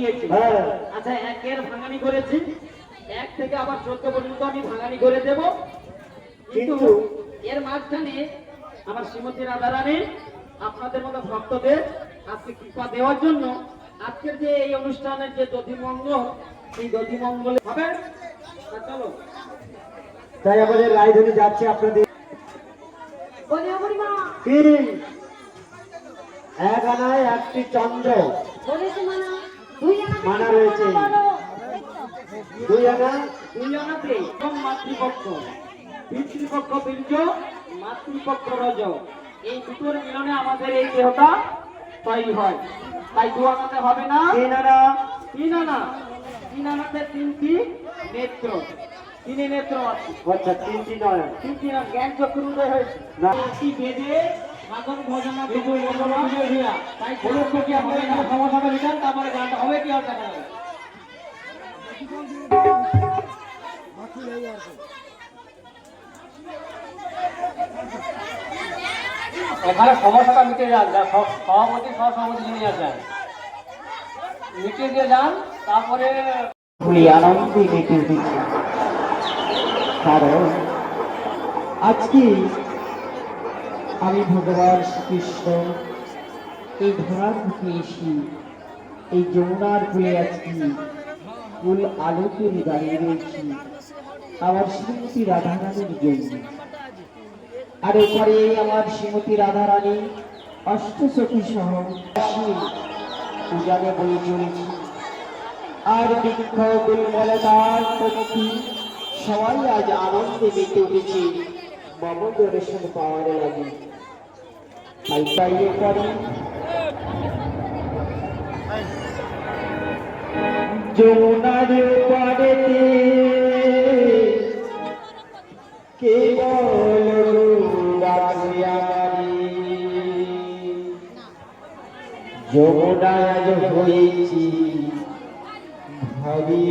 নিয়েছি। আচ্ছা, একের ভাঙানি করেছি, 1 থেকে আবার 14 পর্যন্ত আমি ভাঙানি করে দেব। কিন্তু এর মাঝখানে আমার শ্রীমতী রাধারানী আপনাদের মতো ভক্তদের আজকে কৃপা দেওয়ার জন্য আজকের যে এই অনুষ্ঠানের যে দধিমঙ্গল, এই দধিমঙ্গলে হবে। চলো, তাই আমাদের রায়ধনী যাচ্ছে আপনাদের এক আনায় একটি চন্দ্র মানা রয়েছে, 2 আনা 2 আনাতে এবং মাতৃপক্ষ, পিতৃপক্ষ বীর্য, মাতৃপক্ষ রজ, এই দুটোর মিলনে আমাদের এই দেহটা তৈরি হয়। তাই 2 আনাতে হবে না, 3 আনা 3 আনা। 3 আনাতে 3টি নেত্র, 3 নেত্র আছে। আচ্ছা 3টি নয় 3টি না, জ্ঞান চক্ষুর উদয় হয়েছে না। কি বেদে মাগন ভজনা বিজু ভজনা বিজয় হইয়া, তাই বলুক কি আমাদের এখানে সমাধান লিখান, তারপরে গানটা হবে কি আর দেখা যাবে। এখানে সমস্যাটা মিটে যান, সভাপতি সহসভাপতি যিনি আছেন মিটিয়ে দিয়ে যান, তারপরে আনন্দে মেতে উঠেছে। কারণ আজকে আমি ভগবান শ্রীকৃষ্ণ এই ধরার বুকে এসে এই যমুনার কুলে আজকে ফুল আলোকে দাঁড়িয়ে রয়েছি আমার শ্রীমতী রাধারানীর জন্য। আর এরপরে আমার শ্রীমতী রাধারানী অষ্টসখী সহ পূজারে বয়ে চলেছি। আর বৃক্ষ গুলমলতার প্রতি সবাই আজ আনন্দে মেতে উঠেছে মম দর্শন পাওয়ার লাগে। তাই তাই করে যমুনার পাড়েতে কেবল যমুনায় হয়েছি ভাবি।